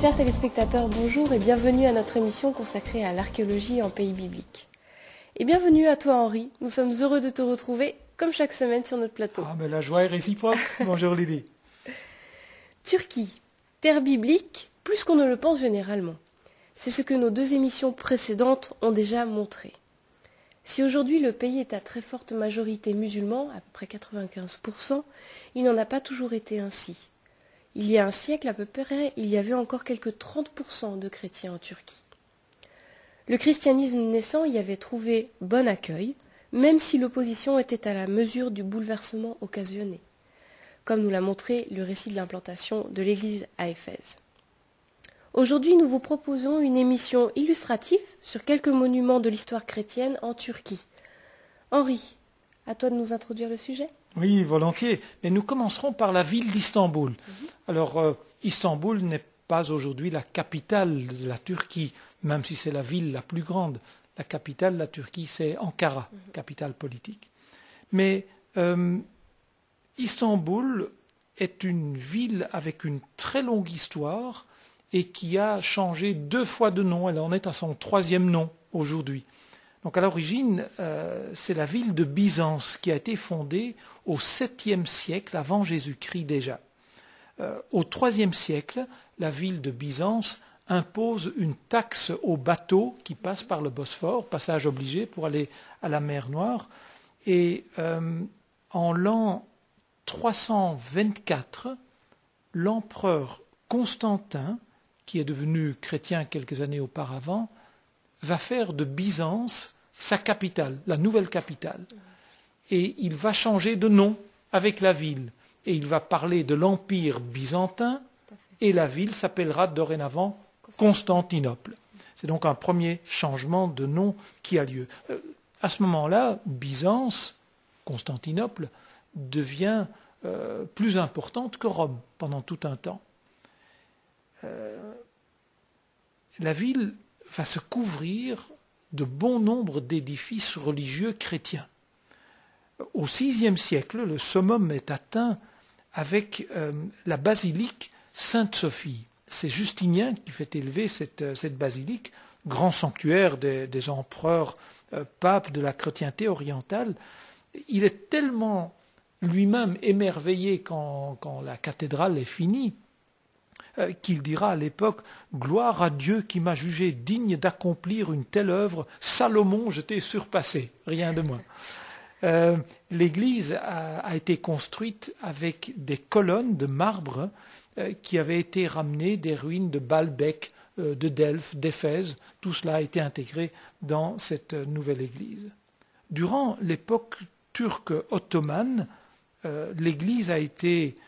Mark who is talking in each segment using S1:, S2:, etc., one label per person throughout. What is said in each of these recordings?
S1: Chers téléspectateurs, bonjour et bienvenue à notre émission consacrée à l'archéologie en pays biblique. Et bienvenue à toi Henri, nous sommes heureux de te retrouver comme chaque semaine sur notre plateau.
S2: Ah mais la joie est réciproque. Bonjour Lydie.
S1: Turquie, terre biblique, plus qu'on ne le pense généralement. C'est ce que nos deux émissions précédentes ont déjà montré. Si aujourd'hui le pays est à très forte majorité musulman, à peu près 95%, il n'en a pas toujours été ainsi. Il y a un siècle à peu près, il y avait encore quelques 30% de chrétiens en Turquie. Le christianisme naissant y avait trouvé bon accueil, même si l'opposition était à la mesure du bouleversement occasionné, comme nous l'a montré le récit de l'implantation de l'église à Éphèse. Aujourd'hui, nous vous proposons une émission illustrative sur quelques monuments de l'histoire chrétienne en Turquie. Henri, à toi de nous introduire le sujet.
S2: Oui, volontiers. Mais nous commencerons par la ville d'Istanbul. Alors, Istanbul n'est pas aujourd'hui la capitale de la Turquie, même si c'est la ville la plus grande. La capitale de la Turquie, c'est Ankara, capitale politique. Mais Istanbul est une ville avec une très longue histoire et qui a changé 2 fois de nom. Elle en est à son 3e nom aujourd'hui. Donc à l'origine, c'est la ville de Byzance qui a été fondée au 7e siècle avant Jésus-Christ déjà. Au 3e siècle, la ville de Byzance impose une taxe aux bateaux qui passent par le Bosphore, passage obligé pour aller à la mer Noire. Et en l'an 324, l'empereur Constantin, qui est devenu chrétien quelques années auparavant, va faire de Byzance sa capitale, la nouvelle capitale. Et il va changer de nom avec la ville. Et il va parler de l'Empire byzantin et la ville s'appellera dorénavant Constantinople. C'est donc un premier changement de nom qui a lieu. À ce moment-là, Byzance, Constantinople, devient plus importante que Rome pendant tout un temps. La ville va se couvrir de bon nombre d'édifices religieux chrétiens. Au VIe siècle, le summum est atteint avec la basilique Sainte-Sophie. C'est Justinien qui fait élever cette basilique, grand sanctuaire des empereurs papes de la chrétienté orientale. Il est tellement lui-même émerveillé quand la cathédrale est finie, qu'il dira à l'époque « Gloire à Dieu qui m'a jugé digne d'accomplir une telle œuvre, Salomon, je t'ai surpassé, rien de moins ». L'église a été construite avec des colonnes de marbre qui avaient été ramenées des ruines de Baalbek, de Delphes, d'Éphèse. Tout cela a été intégré dans cette nouvelle église. Durant l'époque turque ottomane, l'église a été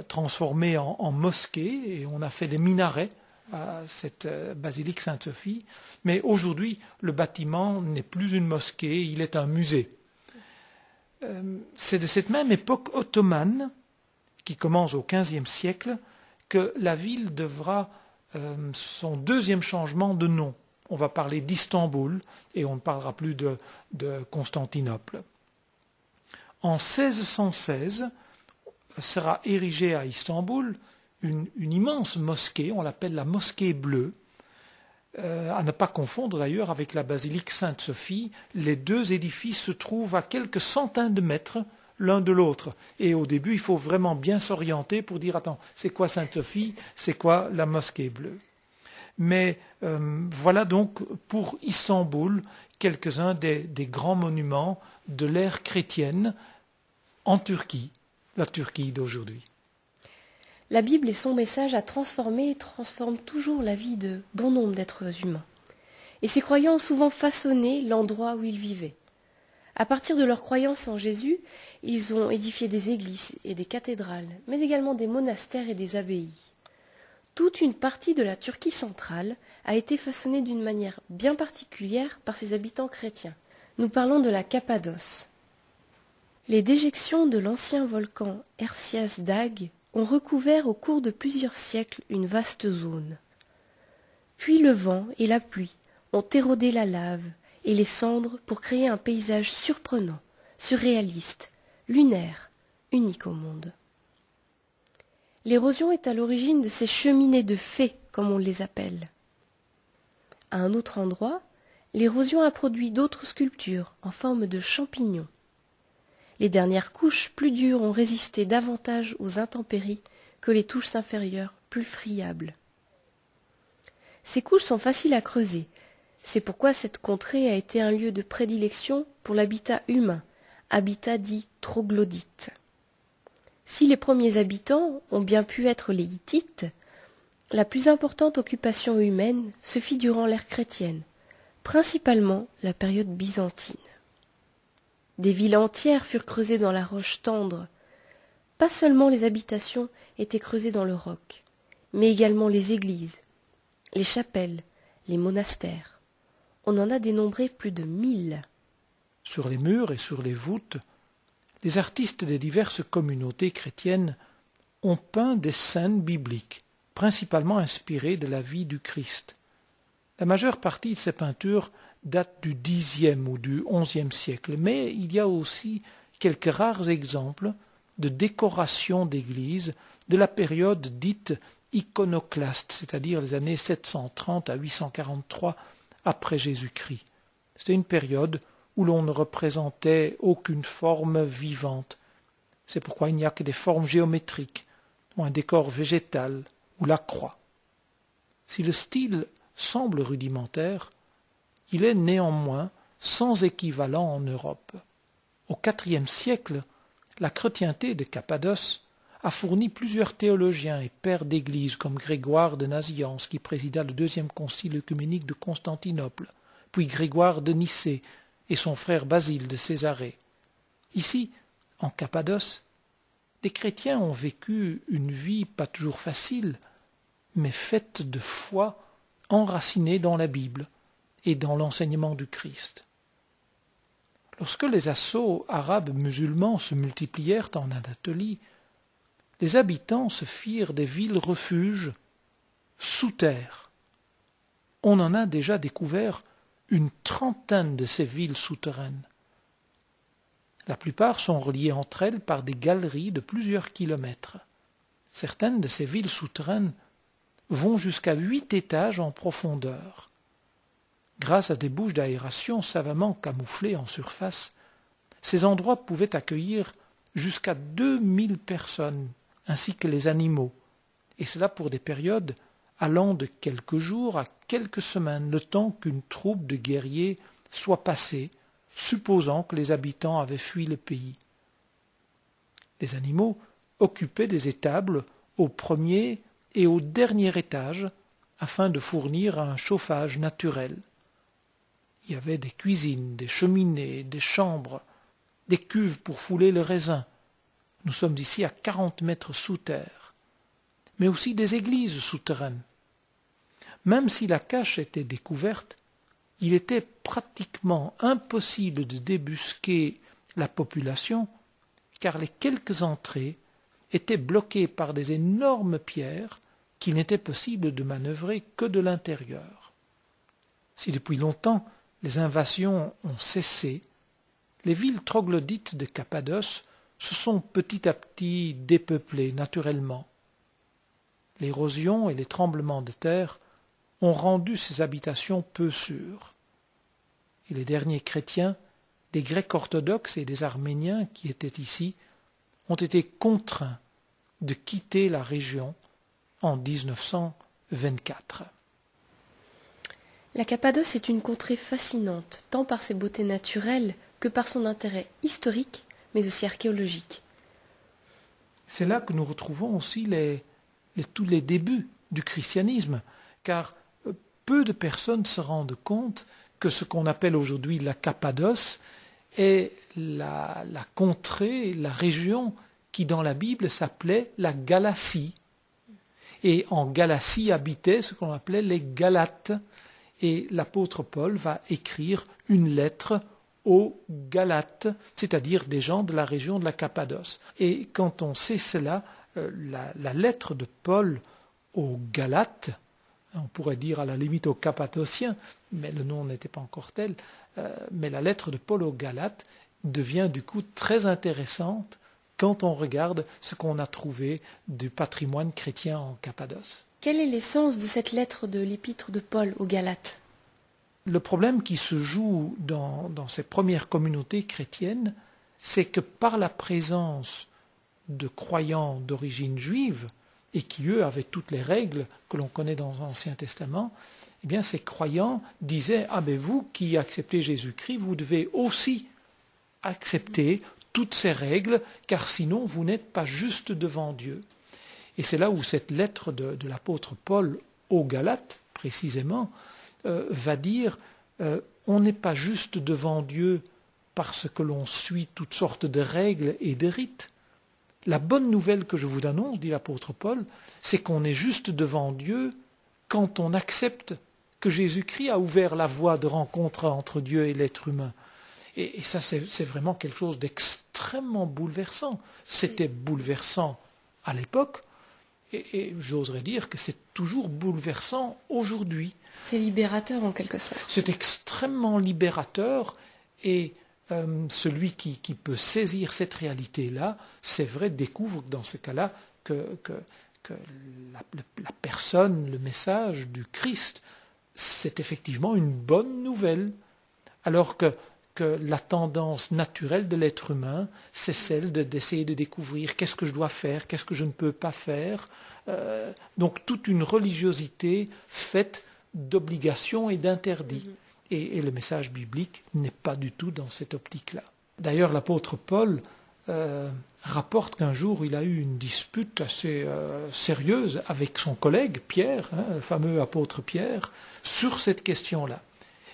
S2: transformée en mosquée et on a fait des minarets à cette basilique Sainte-Sophie. Mais aujourd'hui, le bâtiment n'est plus une mosquée, il est un musée. C'est de cette même époque ottomane, qui commence au XVe siècle, que la ville devra son 2e changement de nom. On va parler d'Istanbul et on ne parlera plus de Constantinople. En 1616, sera érigée à Istanbul une immense mosquée, on l'appelle la mosquée bleue, à ne pas confondre d'ailleurs avec la basilique Sainte-Sophie. Les 2 édifices se trouvent à quelques centaines de mètres l'un de l'autre. Et au début, il faut vraiment bien s'orienter pour dire, attends, c'est quoi Sainte-Sophie, c'est quoi la mosquée bleue? Mais voilà donc pour Istanbul quelques-uns des grands monuments de l'ère chrétienne en Turquie, la Turquie d'aujourd'hui.
S1: La Bible et son message a transformé et transforme toujours la vie de bon nombre d'êtres humains. Et ces croyants ont souvent façonné l'endroit où ils vivaient. À partir de leur croyance en Jésus, ils ont édifié des églises et des cathédrales, mais également des monastères et des abbayes. Toute une partie de la Turquie centrale a été façonnée d'une manière bien particulière par ses habitants chrétiens. Nous parlons de la Cappadoce. Les déjections de l'ancien volcan Ersias-Dag ont recouvert au cours de plusieurs siècles une vaste zone. Puis le vent et la pluie ont érodé la lave et les cendres pour créer un paysage surprenant, surréaliste, lunaire, unique au monde. L'érosion est à l'origine de ces cheminées de fées comme on les appelle. À un autre endroit, l'érosion a produit d'autres sculptures en forme de champignons. Les dernières couches plus dures ont résisté davantage aux intempéries que les touches inférieures plus friables. Ces couches sont faciles à creuser. C'est pourquoi cette contrée a été un lieu de prédilection pour l'habitat humain, habitat dit troglodyte. Si les premiers habitants ont bien pu être les Hittites, la plus importante occupation humaine se fit durant l'ère chrétienne, principalement la période byzantine. Des villes entières furent creusées dans la roche tendre. Pas seulement les habitations étaient creusées dans le roc, mais également les églises, les chapelles, les monastères. On en a dénombré plus de 1000.
S2: Sur les murs et sur les voûtes, les artistes des diverses communautés chrétiennes ont peint des scènes bibliques, principalement inspirées de la vie du Christ. La majeure partie de ces peintures date du Xe ou du XIe siècle, mais il y a aussi quelques rares exemples de décorations d'églises de la période dite iconoclaste, c'est-à-dire les années 730 à 843 après Jésus-Christ. C'était une période où l'on ne représentait aucune forme vivante. C'est pourquoi il n'y a que des formes géométriques, ou un décor végétal, ou la croix. Si le style semble rudimentaire, il est néanmoins sans équivalent en Europe. Au IVe siècle, la chrétienté de Cappadoce a fourni plusieurs théologiens et pères d'Église comme Grégoire de Nazianze qui présida le deuxième concile œcuménique de Constantinople, puis Grégoire de Nicée et son frère Basile de Césarée. Ici, en Cappadoce, les chrétiens ont vécu une vie pas toujours facile, mais faite de foi enracinée dans la Bible et dans l'enseignement du Christ. Lorsque les assauts arabes musulmans se multiplièrent en Anatolie, les habitants se firent des villes-refuges sous terre. On en a déjà découvert une trentaine de ces villes souterraines. La plupart sont reliées entre elles par des galeries de plusieurs kilomètres. Certaines de ces villes souterraines vont jusqu'à 8 étages en profondeur. Grâce à des bouches d'aération savamment camouflées en surface, ces endroits pouvaient accueillir jusqu'à 2000 personnes, ainsi que les animaux, et cela pour des périodes allant de quelques jours à quelques semaines, le temps qu'une troupe de guerriers soit passée, supposant que les habitants avaient fui le pays. Les animaux occupaient des étables au premier et au dernier étage afin de fournir un chauffage naturel. Il y avait des cuisines, des cheminées, des chambres, des cuves pour fouler le raisin. Nous sommes ici à 40 mètres sous terre, mais aussi des églises souterraines. Même si la cache était découverte, il était pratiquement impossible de débusquer la population, car les quelques entrées étaient bloquées par des énormes pierres qu'il n'était possible de manœuvrer que de l'intérieur. Si depuis longtemps les invasions ont cessé, les villes troglodytes de Cappadoce se sont petit à petit dépeuplées naturellement. L'érosion et les tremblements de terre ont rendu ces habitations peu sûres. Et les derniers chrétiens, des Grecs orthodoxes et des Arméniens qui étaient ici, ont été contraints de quitter la région en 1924.
S1: La Cappadoce est une contrée fascinante, tant par ses beautés naturelles que par son intérêt historique, mais aussi archéologique.
S2: C'est là que nous retrouvons aussi tous les débuts du christianisme, car peu de personnes se rendent compte que ce qu'on appelle aujourd'hui la Cappadoce est la contrée, la région qui dans la Bible s'appelait la Galatie. Et en Galatie habitaient ce qu'on appelait les Galates. Et l'apôtre Paul va écrire une lettre aux Galates, c'est-à-dire des gens de la région de la Cappadoce. Et quand on sait cela, la lettre de Paul aux Galates, on pourrait dire à la limite aux Cappadociens, mais le nom n'était pas encore tel, mais la lettre de Paul aux Galates devient du coup très intéressante quand on regarde ce qu'on a trouvé du patrimoine chrétien en Cappadoce.
S1: Quel est l'essence de cette lettre de l'épître de Paul aux Galates?
S2: Le problème qui se joue dans ces premières communautés chrétiennes, c'est que par la présence de croyants d'origine juive, et qui eux avaient toutes les règles que l'on connaît dans l'Ancien Testament, eh bien ces croyants disaient « Ah ben vous qui acceptez Jésus-Christ, vous devez aussi accepter toutes ces règles, car sinon vous n'êtes pas juste devant Dieu. » Et c'est là où cette lettre de l'apôtre Paul aux Galates, précisément, va dire on n'est pas juste devant Dieu parce que l'on suit toutes sortes de règles et de rites. La bonne nouvelle que je vous annonce, dit l'apôtre Paul, c'est qu'on est juste devant Dieu quand on accepte que Jésus-Christ a ouvert la voie de rencontre entre Dieu et l'être humain. Et ça, c'est vraiment quelque chose d'extrêmement bouleversant. C'était bouleversant à l'époque, et j'oserais dire que c'est toujours bouleversant aujourd'hui.
S1: C'est libérateur en quelque sorte.
S2: C'est extrêmement libérateur, et celui qui peut saisir cette réalité-là, c'est vrai, découvre dans ce cas-là que la personne, le message du Christ, c'est effectivement une bonne nouvelle, alors que la tendance naturelle de l'être humain, c'est celle d'essayer de découvrir qu'est-ce que je dois faire, qu'est-ce que je ne peux pas faire. Donc toute une religiosité faite d'obligations et d'interdits. Et le message biblique n'est pas du tout dans cette optique-là. D'ailleurs, l'apôtre Paul rapporte qu'un jour, il a eu une dispute assez sérieuse avec son collègue Pierre, le fameux apôtre Pierre, sur cette question-là.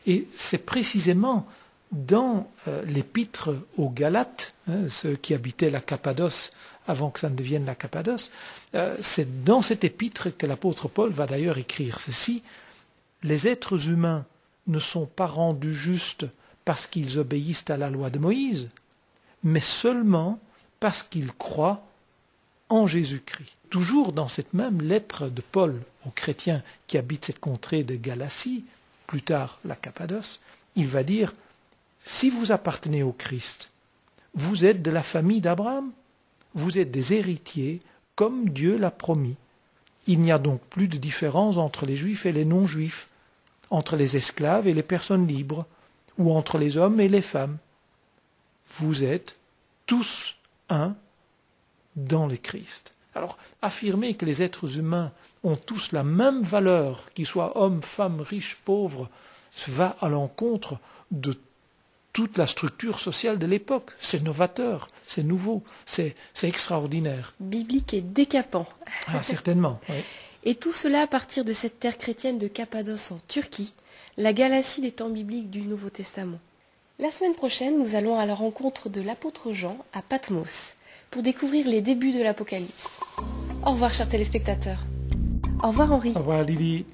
S2: Et c'est précisément dans l'épître aux Galates, ceux qui habitaient la Cappadoce avant que ça ne devienne la Cappadoce, c'est dans cette épître que l'apôtre Paul va d'ailleurs écrire ceci: « Les êtres humains ne sont pas rendus justes parce qu'ils obéissent à la loi de Moïse, mais seulement parce qu'ils croient en Jésus-Christ. » Toujours dans cette même lettre de Paul aux chrétiens qui habitent cette contrée de Galatie, plus tard la Cappadoce, il va dire « Si vous appartenez au Christ, vous êtes de la famille d'Abraham, vous êtes des héritiers comme Dieu l'a promis. Il n'y a donc plus de différence entre les Juifs et les non-Juifs, entre les esclaves et les personnes libres, ou entre les hommes et les femmes. Vous êtes tous un dans le Christ. » Alors, affirmer que les êtres humains ont tous la même valeur, qu'ils soient hommes, femmes, riches, pauvres, va à l'encontre de toute la structure sociale de l'époque. C'est novateur, c'est nouveau, c'est extraordinaire.
S1: Biblique et décapant.
S2: Ah, certainement, oui.
S1: Et tout cela à partir de cette terre chrétienne de Cappadoce en Turquie, la Galatie des temps bibliques du Nouveau Testament. La semaine prochaine, nous allons à la rencontre de l'apôtre Jean à Patmos pour découvrir les débuts de l'Apocalypse. Au revoir, chers téléspectateurs. Au revoir, Henri.
S2: Au revoir, Lily.